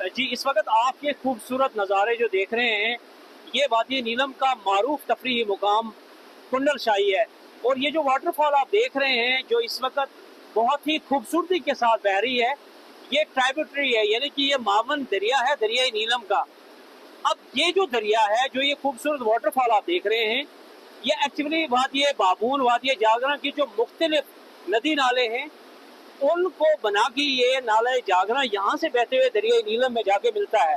جی اس وقت آپ یہ خوبصورت نظارے جو دیکھ رہے ہیں یہ وادی نیلم کا معروف تفریحی مقام کنڈل شاہی ہے، اور یہ جو واٹر فال آپ دیکھ رہے ہیں جو اس وقت بہت ہی خوبصورتی کے ساتھ بہہ رہی ہے، یہ ٹرائبیوٹری ہے، یعنی کہ یہ معاون دریا ہے دریائے نیلم کا۔ اب یہ جو دریا ہے، جو یہ خوبصورت واٹر فال آپ دیکھ رہے ہیں، یہ ایکچولی وادی بابون، وادی جاگرن کی جو مختلف ندی نالے ہیں ان کو بنا کے یہ نالہ جاگرن یہاں سے بہتے ہوئے دریائے نیلم میں جا کے ملتا ہے۔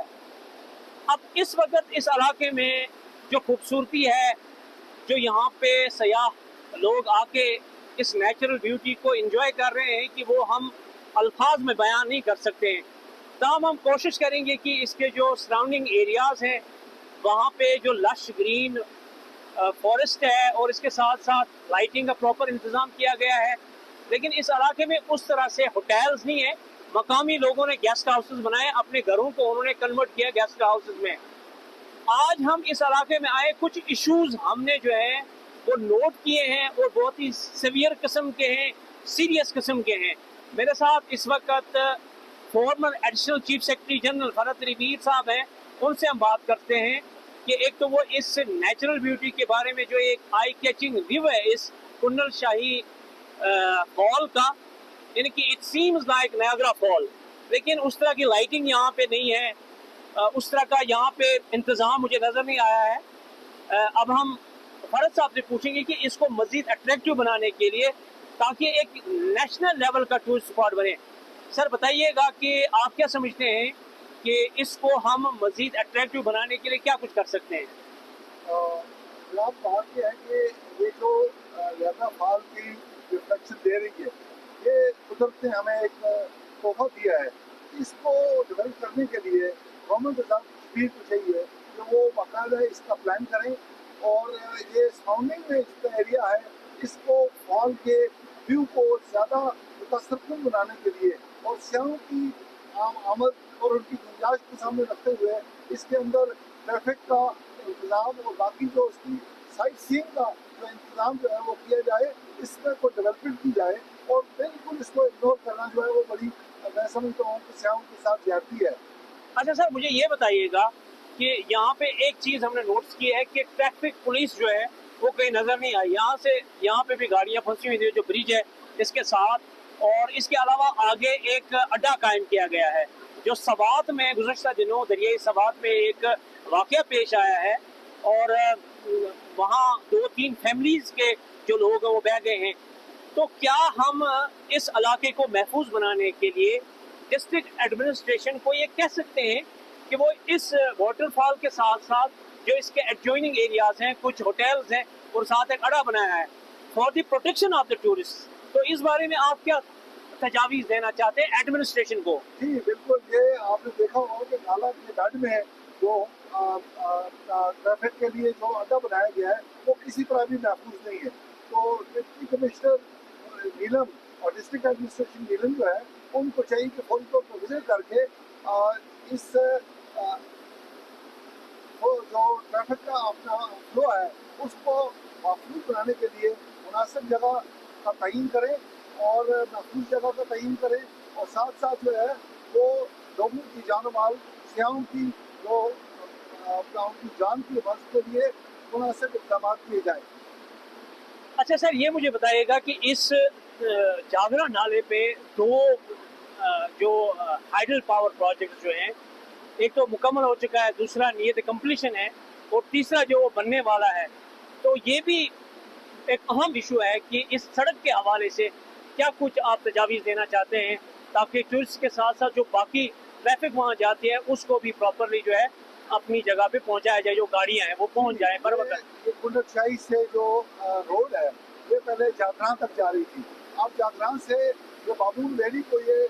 اب اس وقت اس علاقے میں جو خوبصورتی ہے، جو یہاں پہ سیاح لوگ آ کے اس نیچرل بیوٹی کو انجوائے کر رہے ہیں کہ وہ ہم الفاظ میں بیان نہیں کر سکتے ہیں، تاہم ہم کوشش کریں گے کہ اس کے جو سراؤنڈنگ ایریاز ہیں وہاں پہ جو لش گرین فارسٹ ہے اور اس کے ساتھ ساتھ لائٹنگ کا پراپر انتظام کیا گیا ہے، لیکن اس علاقے میں اس طرح سے ہوٹلز نہیں ہیں۔ مقامی لوگوں نے گیسٹ ہاؤسز بنائے، اپنے گھروں کو انہوں نے کنورٹ کیا گیسٹ ہاؤسز میں۔ آج ہم اس علاقے میں آئے، کچھ ایشوز ہم نے جو ہے وہ نوٹ کیے ہیں اور بہت ہی سیویئر قسم کے ہیں، سیریس قسم کے ہیں۔ میرے ساتھ اس وقت former additional chief secretary general Farhat Ali Mir صاحب ہیں، ان سے ہم بات کرتے ہیں کہ ایک تو وہ اس نیچرل بیوٹی کے بارے میں جو ایک آئی کیچنگ ویو ہے اس کنڈل شاہی فال کا، یعنی کہ اٹ سیمز لائک نیاگرا فال، لیکن اس طرح کی لائٹنگ یہاں پہ نہیں ہے، اس طرح کا یہاں پہ انتظام مجھے نظر نہیں آیا ہے۔ اب ہم فرد صاحب سے پوچھیں گے کہ اس کو مزید اٹریکٹیو بنانے کے لیے تاکہ ایک نیشنل لیول کا ٹورسٹ اسپاٹ بنے، سر بتائیے گا کہ آپ کیا سمجھتے ہیں کہ اس کو ہم مزید اٹریکٹیو بنانے کے لیے کیا کچھ کر سکتے ہیں؟ بات یہ ہے کہ یہ جو نیاگرا فال کی ریفلیکشن دے رہی ہے، یہ قدرت نے ہمیں ایک تحفہ دیا ہے۔ اس کو ڈیولپ کرنے کے لیے گورنمنٹ بھی کو چاہیے کہ وہ باقاعدہ اس کا پلان کریں، اور یہ سراؤنڈنگ میں اس کا ایریا ہے اس کو فال کے ویو کو زیادہ متاثر کن بنانے کے لیے اور سیاحوں کی آمد اور ان کی گنجائش کو سامنے رکھتے ہوئے اس کے اندر ٹریفک کا انتظام اور باقی جو اس کی سائٹ سینگ کا جو انتظام جو ہے وہ کیا جائے، اس میں کوئی ڈیولپمنٹ کی جائے، اور بالکل اس کو اگنور کرنا جو ہے وہ بڑی میں سمجھتا ہوں کہ سیاحوں کے ساتھ زیادتی ہے۔ اچھا سر مجھے یہ بتائیے گا کہ یہاں پہ ایک چیز ہم نے نوٹس کی ہے کہ ٹریفک پولیس جو ہے وہ کہیں نظر نہیں آئی، یہاں پہ بھی گاڑیاں پھنسی ہوئی تھی جو برج ہے اس کے ساتھ، اور اس کے علاوہ آگے ایک اڈا قائم کیا گیا ہے جو سوات میں گزشتہ دنوں دریائے سوات میں ایک واقعہ پیش آیا ہے، اور وہاں 2-3 فیملیز کے جو لوگ ہیں وہ بہہ گئے ہیں۔ تو کیا ہم اس علاقے کو محفوظ بنانے کے لیے ڈسٹرکٹ ایڈمنسٹریشن کو یہ کہہ سکتے ہیں کہ وہ اس واٹر فال کے ساتھ ساتھ جو اس کے ایڈجوائننگ ایریاز ہیں، کچھ ہوٹلز ہیں اور ساتھ ایک اڈا بنایا ہے for the protection of the tourist, تو اس بارے میں آپ کیا تجاویز دینا چاہتے ہیں ایڈمنسٹریشن کو؟ جی بالکل، یہ آپ نے دیکھا ہوگا کہ نالا کے بیڈ میں جو ٹریفک کے لیے جو اڈا بنایا گیا ہے وہ کسی طرح بھی محفوظ نہیں ہے۔ تو ڈپٹی کمشنر نیلم اور ڈسٹرکٹ ایڈمنسٹریشن نیلم جو ہے ان کو چاہیے کہ فوری طور پر وزٹ کر کے اس جو ٹریفک کا اپنا فلو ہے اس کو محفوظ بنانے کے لیے مناسب جگہ کا تعین کریں، اور محفوظ جگہ کا تعین کریں، اور ساتھ ساتھ جو ہے وہ لوگوں کی جان و مال، سیاحوں کی جو ان کی جان کی حفاظت کے لیے مناسب اقدامات کیے جائیں۔ اچھا سر یہ مجھے بتائیے گا کہ اس جاگرا نالے پہ دو جو ہائیڈل پاور پروجیکٹ جو ہیں، ایک تو مکمل ہو چکا ہے، دوسرا نیت کمپلیشن ہے، اور تیسرا جو وہ بننے والا ہے، تو یہ بھی ایک اہم ایشو ہے کہ اس سڑک کے حوالے سے کیا کچھ آپ تجاویز دینا چاہتے ہیں تاکہ ٹورسٹ کے ساتھ ساتھ جو باقی ٹریفک وہاں جاتی ہے اس کو بھی پراپرلی جو ہے اپنی جگہ پہ پہنچایا جائے، جو گاڑیاں ہیں وہ پہنچ جائیں بر وقت۔ یہ کنڈل شاہی سے جو روڈ ہے یہ پہلے جاگران تک جا رہی تھی، اب جاگران سے جو بابون ویلی کو یہ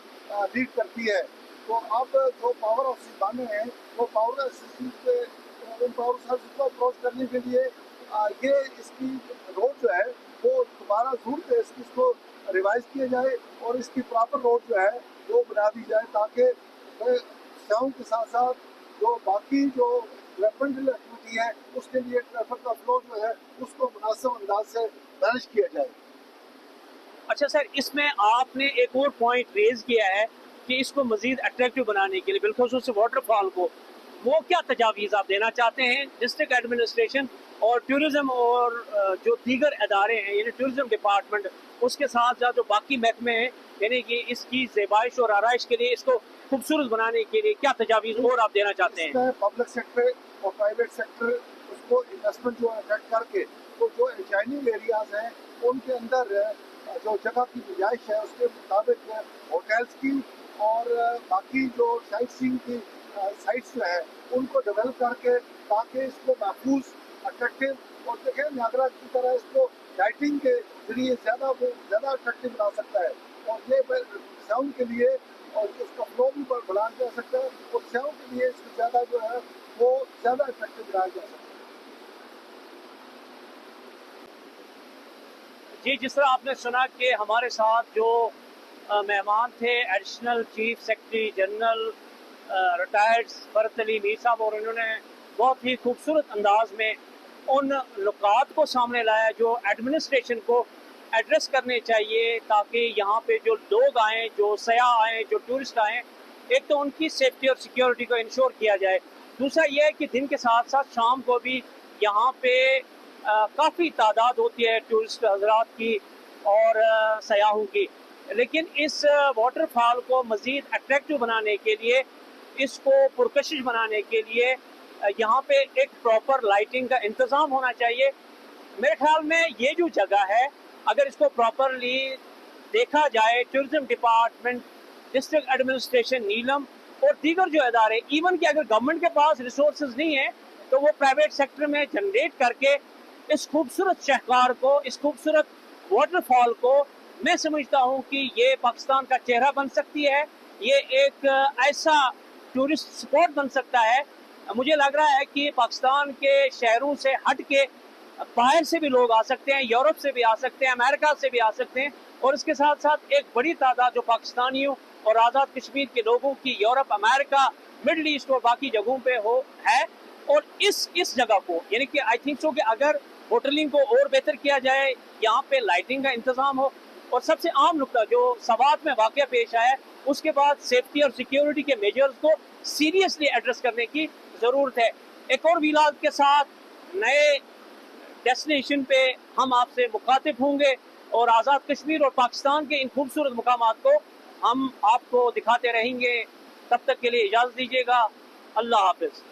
لیڈ کرتی ہے، تو اب جو پاور آف بنے ہیں وہ پاور کو اپروچ کرنے کے لیے یہ اس کی روڈ جو ہے وہ دوبارہ ضرور سے اس کو ریوائز کیا جائے اور اس کی پراپر روڈ جو ہے وہ بنا دی جائے، تاکہ سیاحوں کے ساتھ ساتھ جو باقی جو ڈیولپمنٹل ایکٹیویٹی ہے اس کے لیے ٹریفک کا فلو جو ہے اس کو مناسب انداز سے مینیج کیا جائے۔ اچھا سر اس میں آپ نے ایک اور پوائنٹ ریز کیا ہے کہ اس کو مزید اٹریکٹیو بنانے کے لیے بالخصوص واٹر فال کو وہ کیا تجاویز آپ دینا چاہتے ہیں ڈسٹرکٹ ایڈمنسٹریشن اور ٹورزم اور جو دیگر ادارے ہیں یعنی ٹورزم ڈپارٹمنٹ اس کے ساتھ ساتھ جو باقی محکمے ہیں یعنی کہ اس کی زیبائش اور آرائش کے لیے اس کو خوبصورت بنانے کے لیے کیا تجاویز اور آپ دینا چاہتے ہیں؟ اس میں پبلک سیکٹر اور پرائیویٹ سیکٹر اس کو انویسٹمنٹ جو اٹریکٹ کر کے تو جو انجائننگ ایریاز ہیں ان کے اندر جو جگہ کی گنجائش ہے اس کے مطابق ہوٹلس کی اور باقی جو سائٹ سینگ کی سائٹس جو ہے ان کو ڈیولپ کر کے تاکہ اس کو محفوظ اٹریکٹیو اور دیکھیں نیاگرا کی طرح اس کو لائٹنگ کے ذریعے زیادہ اٹریکٹیو بنا سکتا ہے اور یہ ساؤنڈ کے لیے اور اس کا فلو بھی بڑھایا جا سکتا ہے اور سیاحوں کے لیے اس کو زیادہ جو ہے وہ زیادہ اٹریکٹیو بنایا جا سکتا ہے۔ جی جس طرح آپ نے سنا کہ ہمارے ساتھ جو مہمان تھے additional chief secretary general retired Farhat Ali Mir صاحب اور انہوں نے بہت ہی خوبصورت انداز میں ان نکات کو سامنے لایا جو ایڈمنسٹریشن کو ایڈریس کرنے چاہیے تاکہ یہاں پہ جو لوگ آئیں جو سیاح آئیں جو ٹورسٹ آئیں ایک تو ان کی سیفٹی اور سیکیورٹی کو انشور کیا جائے، دوسرا یہ ہے کہ دن کے ساتھ ساتھ شام کو بھی یہاں پہ کافی تعداد ہوتی ہے ٹورسٹ حضرات کی اور سیاحوں کی، لیکن اس واٹر فال کو مزید اٹریکٹیو بنانے کے لیے اس کو پرکشش بنانے کے لیے یہاں پہ ایک پراپر لائٹنگ کا انتظام ہونا چاہیے۔ میرے خیال میں یہ جو جگہ ہے اگر اس کو پراپرلی دیکھا جائے ٹورزم ڈپارٹمنٹ ڈسٹرکٹ ایڈمنسٹریشن نیلم اور دیگر جو ادارے ایون کہ اگر گورنمنٹ کے پاس ریسورسز نہیں ہیں تو وہ پرائیویٹ سیکٹر میں جنریٹ کر کے اس خوبصورت شہکار کو اس خوبصورت واٹر فال کو میں سمجھتا ہوں کہ یہ پاکستان کا چہرہ بن سکتی ہے، یہ ایک ایسا ٹورسٹ اسپاٹ بن سکتا ہے۔ مجھے لگ رہا ہے کہ پاکستان کے شہروں سے ہٹ کے باہر سے بھی لوگ آ سکتے ہیں، یورپ سے بھی آ سکتے ہیں، امریکہ سے بھی آ سکتے ہیں اور اس کے ساتھ ساتھ ایک بڑی تعداد جو پاکستانیوں اور آزاد کشمیر کے لوگوں کی یورپ امریکہ مڈل ایسٹ اور باقی جگہوں پہ ہے اور اس جگہ کو یعنی کہ آئی تھنک سو کہ اگر ہوٹلنگ کو اور بہتر کیا جائے یہاں پہ لائٹنگ کا انتظام ہو اور سب سے عام نقطہ جو سوات میں واقعہ پیش آیا ہے اس کے بعد سیفٹی اور سیکیورٹی کے میجرز کو سیریسلی ایڈریس کرنے کی ضرورت ہے۔ ایک اور ویلاگ کے ساتھ نئے ڈیسٹینیشن پہ ہم آپ سے مخاطب ہوں گے اور آزاد کشمیر اور پاکستان کے ان خوبصورت مقامات کو ہم آپ کو دکھاتے رہیں گے۔ تب تک کے لیے اجازت دیجیے گا، اللہ حافظ۔